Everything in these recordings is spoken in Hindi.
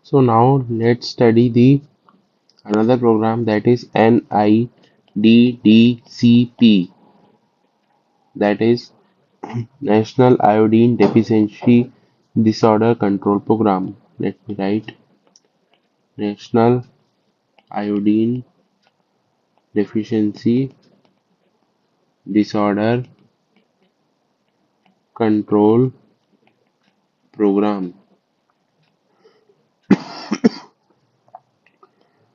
So now let's study the another program, that is NIDDCP, that is National Iodine Deficiency Disorder Control Program. Let me write National Iodine Deficiency Disorder Control Program.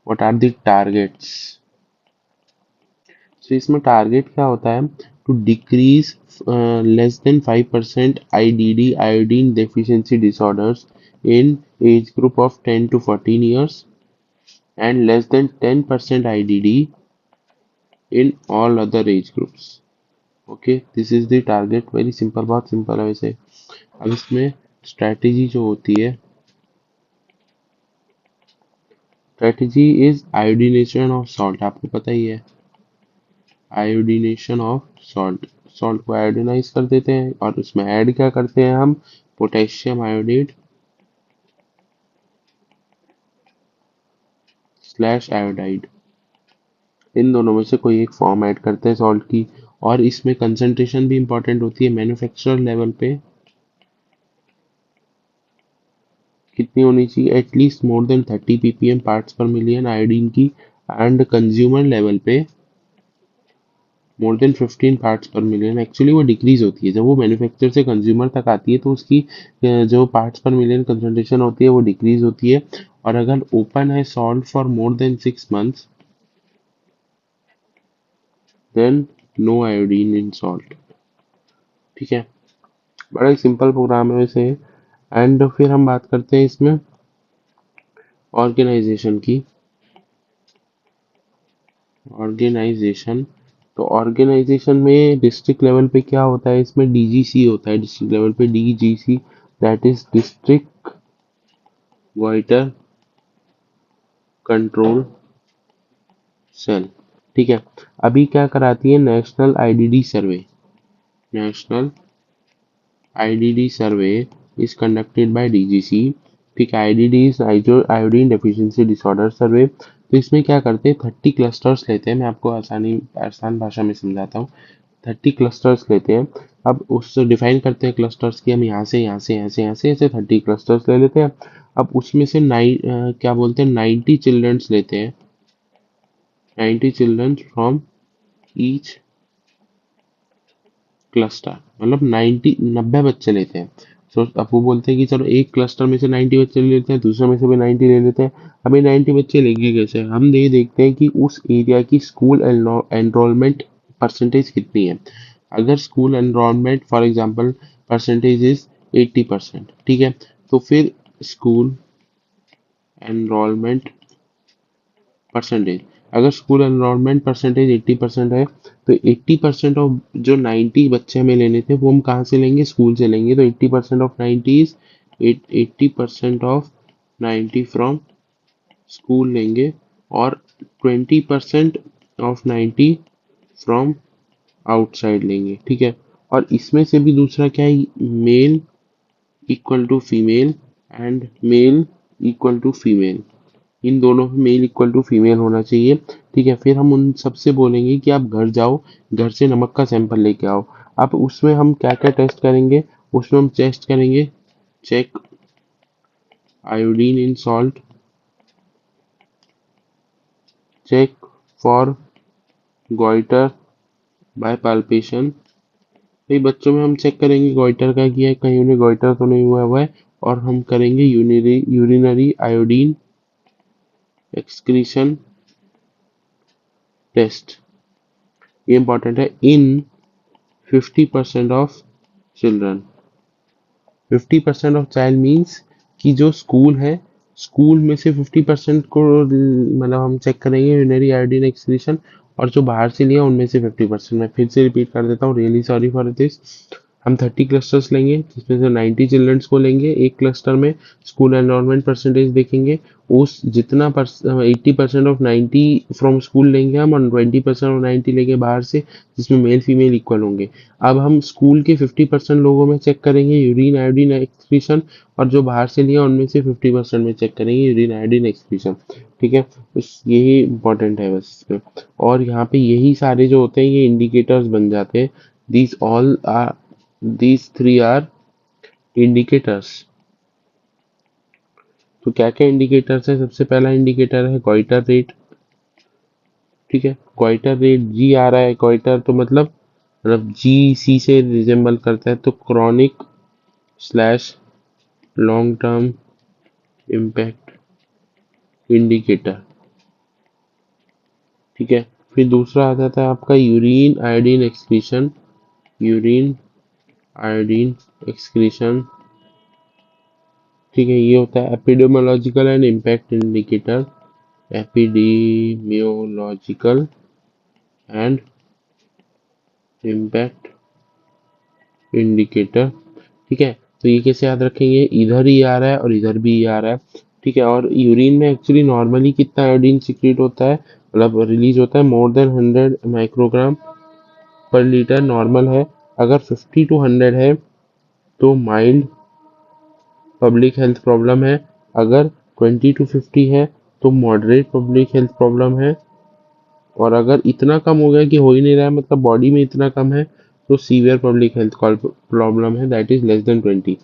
What are the targets? So इसमें टारगेट क्या होता है? To decrease less than 5% IDD iodine deficiency disorders in age group of 10 to 14 years and less than 10% IDD in all other age groups. Okay, this is the target. Very simple, बहुत सिंपल है वैसे। अब इसमें स्ट्रेटेजी जो होती है, strategy is iodination of salt. आपको पता ही है, आयोडीनेशन ऑफ सॉल्ट। सॉल्ट को आयोडीनाइज कर देते हैं और उसमें ऐड क्या करते हैं हम? Potassium iodate slash iodide. इन दोनों में से कोई एक फॉर्म ऐड करते हैं सॉल्ट की। और इसमें कंसंट्रेशन भी इंपॉर्टेंट होती है। मैन्युफैक्चरर लेवल पे कितनी होनी चाहिए? At least more than 30 ppm parts पर मिलियन आयोडीन की। एंड कंज्यूमर लेवल पे मोर देन 15 पार्ट्स पर मिलियन। एक्चुअली वो डिक्रीज होती है जब वो मैन्युफैक्चर से कंज्यूमर तक आती है, तो उसकी जो पार्ट्स पर मिलियन कंसंट्रेशन होती है वो डिक्रीज होती है। और अगर ओपन है salt for more than 6 months, then no iodine in salt. ठीक है, बड़ा ही सिंपल प्रोग्राम है वैसे। एंड फिर हम बात करते हैं इसमें ऑर्गेनाइजेशन की। ऑर्गेनाइजेशन, तो ऑर्गेनाइजेशन में डिस्ट्रिक्ट लेवल पे क्या होता है? इसमें डीजीसी होता है। डिस्ट्रिक्ट लेवल पे DGC, that is district goitre control cell. ठीक है, अभी क्या कराती है? National IDD survey. National IDD survey is conducted by DGC. ठीक है, IDD is iodine deficiency disorder survey. तो इसमें क्या करते हैं? 30 क्लस्टर्स लेते हैं। मैं आपको आसान भाषा में समझाता हूँ। 30 क्लस्टर्स लेते हैं। अब उससे डिफाइन करते हैं क्लस्टर्स की। हम यहाँ से यहाँ से यहाँ से यहाँ से ऐसे 30 क्लस्टर्स ले लेते हैं। अब उसमें से क्या बोलते हैं, 90 चिल्ड्रंस लेते हैं। 90 चिल्ड्रंस फ्रॉम ईच क्लस्टर, मतलब 90 बच्चे लेते हैं। सो अब वो बोलते हैं कि चलो एक क्लस्टर में से 90 बच्चे ले लेते हैं, दूसरे में से भी 90 ले लेते हैं। हमें 90 बच्चे लेंगे कैसे? हम ये देखते हैं कि उस एरिया की स्कूल एनरोलमेंट परसेंटेज कितनी है। अगर school enrolment for example percentage is 80%, ठीक है, तो फिर स्कूल एनरोलमेंट परसेंटेज, अगर स्कूल एनरोलमेंट परसेंटेज 80% है, तो 80% ऑफ जो 90 बच्चे हमें लेने थे वो हम कहाँ से लेंगे? स्कूल से लेंगे। तो 80% of 90 is 80% of 90 from school लेंगे, और 20% ऑफ 90 फ्रॉम आउटसाइड लेंगे। ठीक है, और इसमें से भी दूसरा क्या है? Male equal to female and male equal to female. इन दोनों में मेल इक्वल टू फीमेल होना चाहिए। ठीक है, फिर हम उन सबसे बोलेंगे कि आप घर जाओ, घर से नमक का सैंपल लेके आओ। अब उसमें हम क्या क्या टेस्ट करेंगे? उसमें हम टेस्ट करेंगे, check iodine in salt, check for goitre by palpation. भाई बच्चों में हम चेक करेंगे गॉइटर का किया है, कहीं उन्हें गॉइटर तो नहीं हुआ है। और हम करेंगे यूरिनरी आयोडीन एक्सक्रीशन टेस्ट। ये इंपॉर्टेंट है। इन 50% of children. 50% of child means कि जो स्कूल है, स्कूल में से 50% को मतलब हम चेक करेंगे यूरिनरी आयोडीन एक्सक्रीशन, और जो बाहर से लिया उनमें से 50%। मैं फिर से रिपीट कर देता हूँ, रियली सॉरी फॉर दिस। हम 30 क्लस्टर्स लेंगे जिसमें से 90 चिल्ड्रंस को लेंगे एक क्लस्टर में, स्कूल एनरोलमेंट परसेंटेज देखेंगे, उस जितना 80% ऑफ 90 फ्रॉम स्कूल लेंगे हम और 20% ऑफ 90 लेंगे बाहर से, जिसमें मेल फीमेल इक्वल होंगे। अब हम स्कूल के 50% लोगों में चेक करेंगे यूरिन आयोडीन एक्सक्रीशन, और जो बाहर से लिया उनमें से 50% में चेक करेंगे यूरिन आयोडीन एक्सक्रीशन। ठीक है, यही इंपॉर्टेंट है बस इसमें। और यहाँ पे यही सारे जो होते हैं ये इंडिकेटर्स बन जाते हैं। these all are these three are indicators। तो क्या क्या इंडिकेटर्स है? सबसे पहला इंडिकेटर है गॉइटर रेट। ठीक है, गॉइटर रेट जी आ रहा है, गॉइटर तो मतलब जी सी से रिजेंबल करता है, तो chronic slash long term impact indicator. ठीक है, फिर दूसरा आ जाता है आपका urine iodine excretion. Urine iodine excretion, ठीक है, ये होता है epidemiological and impact indicator. Epidemiological and impact indicator. ठीक है, तो ये कैसे याद रखेंगे? इधर ही आ रहा है और इधर भी आ रहा है। ठीक है, और यूरिन में एक्चुअली नॉर्मली कितना आयोडीन सिक्रीट होता है, मतलब रिलीज होता है, मोर देन 100 माइक्रोग्राम पर लीटर नॉर्मल है। अगर 50 to 100 है तो माइल्ड पब्लिक हेल्थ प्रॉब्लम है। अगर 20 to 50 है तो मॉडरेट पब्लिक हेल्थ प्रॉब्लम है। और अगर इतना कम हो गया कि हो ही नहीं रहा है, मतलब बॉडी में इतना कम है, तो सीवियर पब्लिक हेल्थ प्रॉब्लम है, दैट इज लेस देन 20।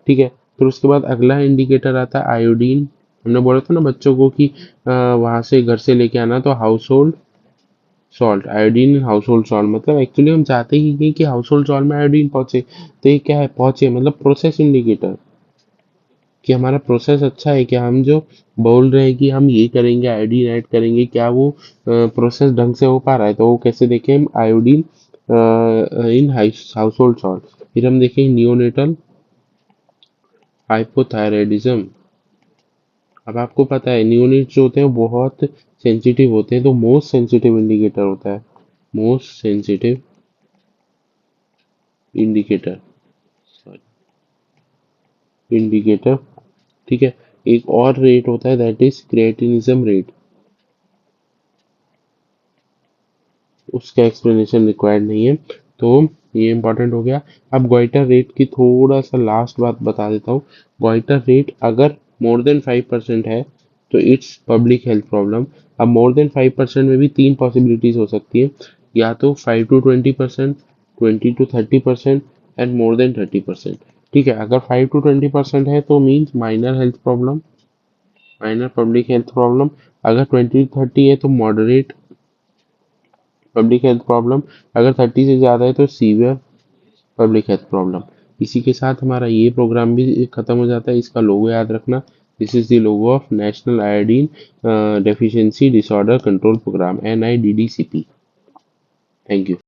ठीक है, फिर उसके बाद अगला इंडिकेटर आता है आयोडीन। हमने बोला था ना बच्चों को कि वहां से घर से लेके आना, तो house hold salt, iodine house hold salt, मतलब एक्चुअली हम चाहते ही नहीं कि हाउस होल्ड सॉल्ट में आयोडीन पहुंचे, तो ये क्या है? पहुंचे, मतलब प्रोसेस इंडिकेटर, कि हमारा प्रोसेस अच्छा है, क्या हम जो बोल रहे हैं कि हम ये करेंगे आयोडीन ऐड करेंगे, क्या वो प्रोसेस ढंग से हो पा रहा है। तो वो कैसे देखें हम? Iodine in house hold salt. फिर हम देखेंगे नियोनेटल हाइपोथायराइडिज्म। अब आपको पता है नियोनेट जो होते हैं वो बहुत सेंसिटिव होते हैं, तो मोस्ट सेंसिटिव इंडिकेटर होता है, मोस्ट सेंसिटिव इंडिकेटर, इंडिकेटर। ठीक है, एक और रेट होता है दैट इज क्रिएटिनिज्म रेट, उसका एक्सप्लेनेशन रिक्वायर्ड नहीं है, तो ये इंपॉर्टेंट हो गया। अब गोइटर रेट की थोड़ा सा लास्ट बात बता देता हूँ। गोइटर रेट अगर मोर देन 5% है तो इट्स पब्लिक हेल्थ प्रॉब्लम। अब मोर देन 5% में भी तीन पॉसिबिलिटीज हो सकती है, या तो 5 to 20%, 20 to 30% and more than 30%। ठीक है, अगर 5 to 20% है तो means minor health problem, minor public health problem. अगर 20 to 30 है तो मॉडरेट पब्लिक हेल्थ प्रॉब्लम। अगर 30 से ज़्यादा है तो सीवियर पब्लिक हेल्थ प्रॉब्लम। इसी के साथ हमारा ये प्रोग्राम भी खत्म हो जाता है। इसका लोगो याद रखना, this is the logo of National Iodine deficiency Disorder Control Programme, NIDDCP। Thank you.